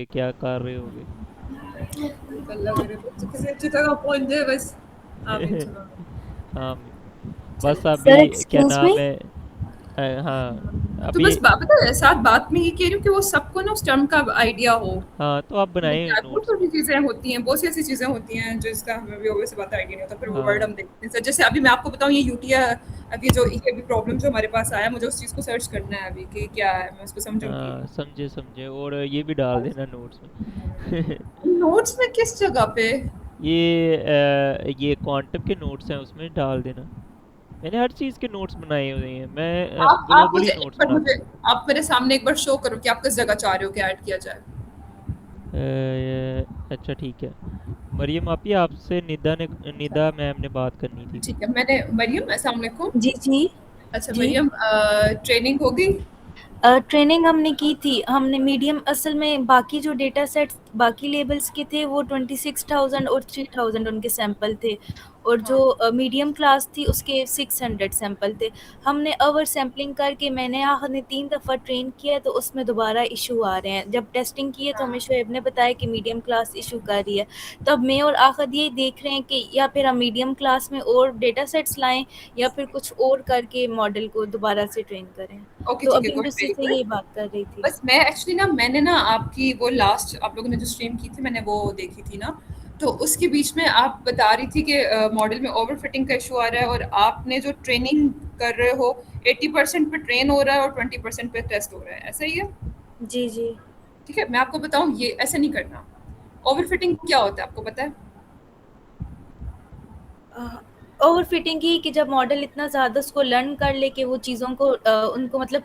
क्या कर रहे होगे? अल्लाह करे बच्चे किसी अच्छी जगह पहुंच जाए बस। आमीन सुना। हाँ चले। बस अभी सर क्या एक्सक्यूज मी। नाम है। हाँ तो अभी। बस पता है साथ बात में ये कह रही हूँ कि वो सबको ना उस टर्म का आइडिया हो। हाँ तो आप कि बनाए क्या बहुत नोट्स। सारी चीजें होती हैं, बहुत सी ऐसी चीजें होती हैं जिसका हमें भी obvious सी बात आइडिया नहीं होता, फिर वो वर्ड हाँ हम देखते हैं। सर जैसे अभी मैं आपको बताऊं ये यूटिया, अभी जो ये अभी प्रॉब्लम जो हमारे पास आया, मुझे उस चीज को सर्च करना है अभी कि क्या है, मैं उसको समझूंगी। हाँ समझे समझे, और ये भी डाल देना नोट्स में। नोट्स में किस जगह पे? ये क्वांटम के नोट्स हैं, उसमें डाल देना। मैंने हर चीज़ के नोट्स बनाए हुए हैं, मैं आप ग्लोबली मुझे एक नोट्स बार बनाता मुझे हूँ। आप मेरे सामने एक बार शो करो कि आप किस जगह चाह रहे हो कि ऐड किया जाए। अच्छा ठीक है। मरियम आपी, आपसे निदा मैम ने बात करनी थी कुछ। ठीक है, मैंने मरियम अस्सलाम वालेकुम। जी जी। अच्छा जी। मरियम, ट्रेनिंग हो गई? ट्रेनिंग हमने की थी। हमने मीडियम असल में बाकी जो डेटा सेट्स बाकी लेबल्स के थे वो 26,000 और 3,000 उनके सैंपल थे, और हाँ। जो मीडियम क्लास थी उसके 600 सैंपल थे। हमने ओवर सैम्पलिंग करके मैंने आखिर ने 3 दफ़ा ट्रेन किया तो उसमें दोबारा इशू आ रहे हैं। जब टेस्टिंग की है तो हमें शोएब ने बताया कि मीडियम क्लास इशू कर रही है। तो अब मैं और आखिर ये देख रहे हैं कि या फिर हम मीडियम क्लास में और डेटा सेट्स लाएं या फिर कुछ और करके मॉडल को दोबारा से ट्रेन करें। ओके तो ठीक है, अभी गुड, मैं उसी वेरी से गुड। यही बात कर रही थी। बस मैं एक्चुअली ना, मैंने ना आपकी वो लास्ट आप लोगों ने जो स्ट्रीम की थी मैंने वो देखी थी ना, तो उसके बीच में आप बता रही थी कि मॉडल में ओवर फिटिंग का इशू आ रहा है, और आपने जो ट्रेनिंग कर रहे हो 80% पे ट्रेन हो रहा है और 20% पे टेस्ट हो रहा है, ऐसा ही है? जी जी। ठीक है, मैं आपको बताऊं ये ऐसे नहीं करना। ओवर फिटिंग क्या होता है आपको पता है? ओवर फिटिंग की कि जब मॉडल इतना ज़्यादा उसको लर्न कर ले कि वो चीज़ों को उनको मतलब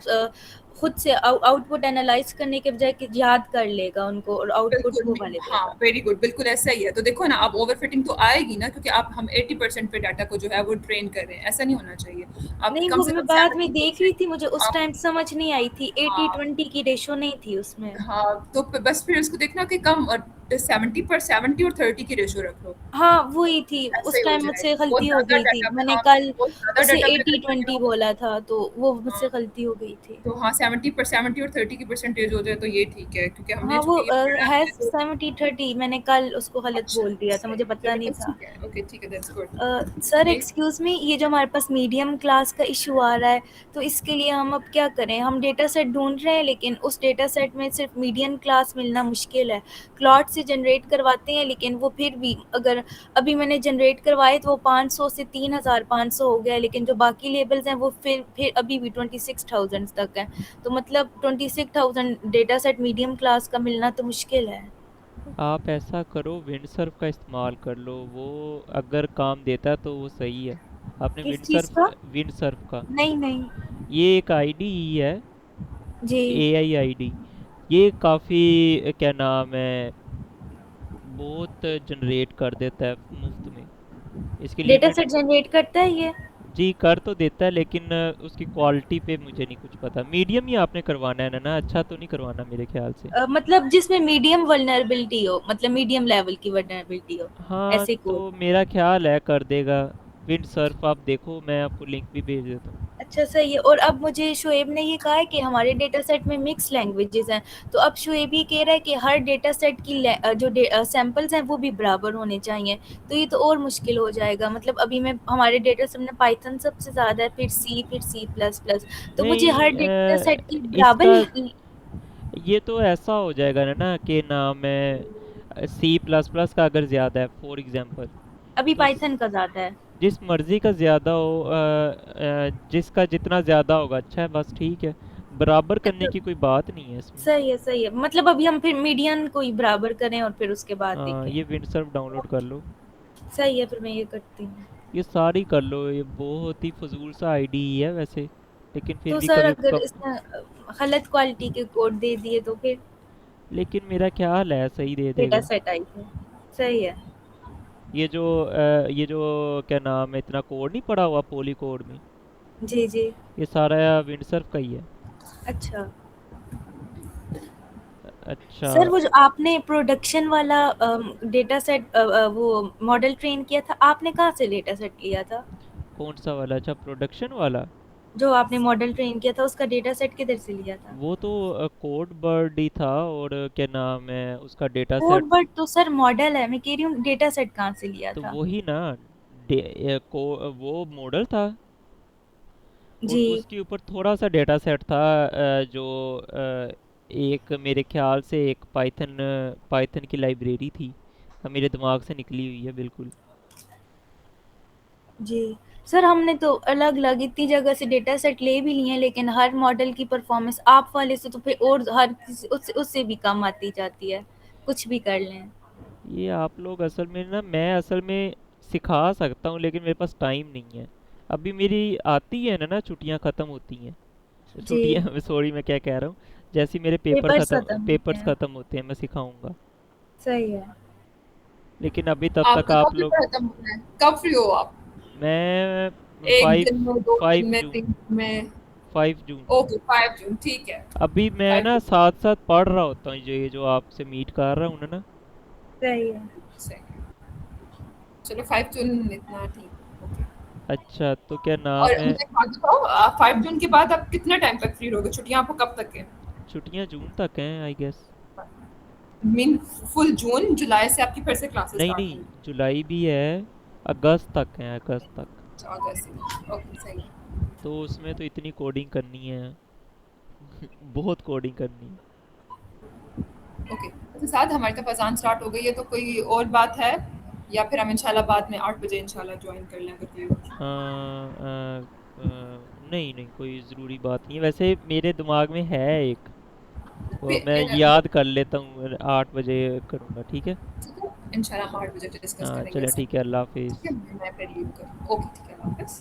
खुद से आउटपुट एनालाइज करने के बजाय कि याद कर लेगा उनको और आउटपुट बिल्कुल वो वाले हाँ, देगा। वेरी गुड, बिल्कुल ऐसा ही है। तो देखो ना, अब ओवर फिटिंग तो आएगी ना, क्योंकि आप हम 80% पे डाटा को जो है वो ट्रेन कर रहे हैं, ऐसा नहीं होना चाहिए। आप नहीं, कम वो से मैं कम बाद में देख रही 70%। थी, मुझे उस आप टाइम समझ नहीं आई थी, एटी हाँ, ट्वेंटी की रेशो नहीं थी उसमें। हाँ, तो बस फिर उसको देखना कि कम 70 और 30 की रेशो रख लो। हाँ, वही थी। ऐसे उस ही हो टाइम मुझसे जाएगा, बहुत गलती हो ज्यादा गई थी। डाटा पे। मैंने हाँ, कल बहुत ज्यादा उसे डाटा पे अगर कर रहे 80-20 हो। बोला था, तो वो हाँ, मुझसे गलती हो गई थी। तो हाँ, 70 और 30 की परसेंटेज हो जाए तो ये ठीक है, क्योंकि हमने हाँ, वो चूंकि ये पढ़ा है है तो। 70-30, मैंने कल उसको गलत अच्छा, बोल दिया था, सही, मुझे पता चलो नहीं बस था। ठीक है, ओके ठीक है, दैट्स गुड। सर ये एक्सक्यूज़ मी, ये जो हमारे पास मीडियम क्लास का इशू आ रहा है, तो इसके लिए हम अब क्या करें? हम डेटा सेट ढूँढ रहे हैं लेकिन उस डेटा सेट में सिर्फ मीडियम क्लास मिलना मुश्किल है। क्लॉट से जनरेट करवाते हैं लेकिन वो फिर भी अगर अभी मैंने जनरेट करवाए तो वो 500 से 3,500 हो गया है, लेकिन जो बाकी लेबल्स हैं वो फिर अभी भी 26,000 तक हैं। तो मतलब 26,000 डेटा सेट मीडियम क्लास का मिलना तो मुश्किल है। आप ऐसा करो, विंडसर्फ का इस्तेमाल कर लो, वो अगर काम देता है तो वो सही है। आपने किस चीज़ विंडसर्फ का? विंडसर्फ का, नहीं, नहीं। ये एक आईडी ही है, जी। AI ID. ये काफ़ी क्या नाम है, बहुत जनरेट कर देता है मुफ्त में। इसकी डेटा लिमिट। सेट जनरेट करता है ये? जी कर तो देता है, लेकिन उसकी क्वालिटी पे मुझे नहीं कुछ पता। मीडियम ही आपने करवाना है ना, अच्छा तो नहीं करवाना मेरे ख्याल से। मतलब जिसमें मीडियम वल्नरेबिलिटी हो, मतलब मीडियम लेवल की वल्नरेबिलिटी हो, हाँ ऐसे कोड। तो मेरा ख्याल है कर देगा। विंड सर्फ आप देखो, मैं आपको लिंक भी भेज देता हूँ। अच्छा, सही है। और अब मुझे शोएब ने ये कहा है कि हमारे डेटा सेट में मिक्स लैंग्वेजेस हैं, तो अब शोएब ये कह रहा है कि हर डेटा सेट की जो सैंपल्स हैं वो भी बराबर होने चाहिए। तो ये तो और मुश्किल हो जाएगा। मतलब अभी मैं हमारे डेटा सेट में पाइथन सबसे ज़्यादा है, फिर सी प्लस प्लस, तो मुझे हर नहीं डेटा सेट की बराबर इसका ये तो ऐसा हो जाएगा ना कि नाम है सी प्लस प्लस का अगर ज़्यादा है फॉर एग्जांपल, अभी तो पाइथन का ज़्यादा है। जिस मर्जी का ज़्यादा हो, जिसका जितना ज़्यादा होगा अच्छा है, बस ठीक है। बराबर करने अच्छा, की कोई बात नहीं है इसमें। सही है, सही है। मतलब अभी हम फिर मीडियन को ही बराबर करें और फिर उसके बाद हाँ देखें। ये विंडसर्फ डाउनलोड कर लो। सही है, फिर मैं ये करती हूँ। ये सारी कर लो, ये बहुत ही फजूल सा आईडी ही है वैसे, लेकिन फिर तो भी सर कभी अगर कब। इसने गलत क्वालिटी के कोड दे दिए तो फिर लेकिन मेरा ख्याल है सही दे डेटा देगा। सेट आई है। सही है। ये जो क्या नाम है, इतना कोड नहीं पड़ा हुआ पॉली कोड में, जी, जी। ये सारा विंडसर्फ का ही है। अच्छा। अच्छा। सर वो जो आपने प्रोडक्शन वाला डेटा सेट वो मॉडल ट्रेन किया था, आपने कहाँ से डेटा सेट लिया था? कौन सा वाला? अच्छा प्रोडक्शन वाला। जो आपने मॉडल ट्रेन किया था उसका डेटा सेट किधर से लिया था? वो तो कोड बर्ड ही था, और क्या नाम है उसका डेटा सेट। कोड बट तो सर मॉडल है, मैं कह रही हूँ डेटा सेट कहाँ से लिया तो था? वही ना, वो मॉडल था, और जी। उसके ऊपर थोड़ा सा डेटा सेट था, जो एक मेरे ख्याल से एक पाइथन पाइथन की लाइब्रेरी थी, मेरे दिमाग से निकली हुई है बिल्कुल। जी। सर हमने तो अलग-अलग इतनी जगह से डेटा सेट ले भी लिए हैं, लेकिन हर मॉडल की परफ़ॉर्मेंस आप वाले से तो फिर और हर किसी उससे उससे भी कम आती जाती है, कुछ भी कर लें। ये आप लोग असल में ना, मैं असल में सिखा सकता हूँ लेकिन मेरे पास टाइम नहीं है। अभी मेरी आती है ना छुट्टियाँ ख़त्म होती हैं, जी। छुट्टियाँ सॉरी मैं क्या कह रहा हूँ, जैसे ही मेरे पेपर्स खत्म होते पेपर्स हैं। ख़त्म होते हैं मैं सिखाऊंगा। सही है। लेकिन अभी तब तक आपका आप कब लोग, पेपर खत्म होना है? कब फ्री हो आप? मैं एक फाइव दिन में, दो दिन फाइव में, जून 3 दिन में? 5 जून। ओके, 5 जून, ठीक है। अभी मैं फाइव ना जून साथ साथ पढ़ रहा होता हूँ, ये जो आपसे मीट कर रहा हूँ ना। सही है। सही है। चलो 5 जून इतना ठीक, ओके। अच्छा, तो क्या और नाम है, मुझे एक बात बताओ, 5 जून के बाद आप कितने टाइम तक फ्री रहोगे? छुट्टियां आपको कब तक है? छुट्टियां जून तक हैं आई गेस। मीन फुल जून, जुलाई से आपकी फिर से क्लासेस नहीं स्टार्ट नहीं, होंगी? जुलाई भी है, अगस्त तक है, अगस्त तक। अच्छा, अगस्त से, ओके सही है। तो उसमें तो इतनी कोडिंग करनी है, बहुत कोडिंग करनी है। ओके, तो साथ हमारी तरफ अजान स्टार्ट हो गई है, तो कोई और बात है, या फिर हम इंशाल्लाह बाद में 8 बजे इंशाल्लाह ज्वाइन कर लें अगर कोई और? नहीं नहीं, कोई ज़रूरी बात नहीं है, वैसे मेरे दिमाग में है एक, वो मैं फिर याद कर लेता हूँ, 8 बजे करूँगा, ठीक है। ठीक है, इंशाल्लाह हम 8 बजे डिस्कस हाँ करेंगे चलें, इस ठीक है, सब। अल्लाह ठीक हाफिज़। है, मैं फिर लीव करूँ। ओके, ठीक है, अल्लाह हाफ़िज़।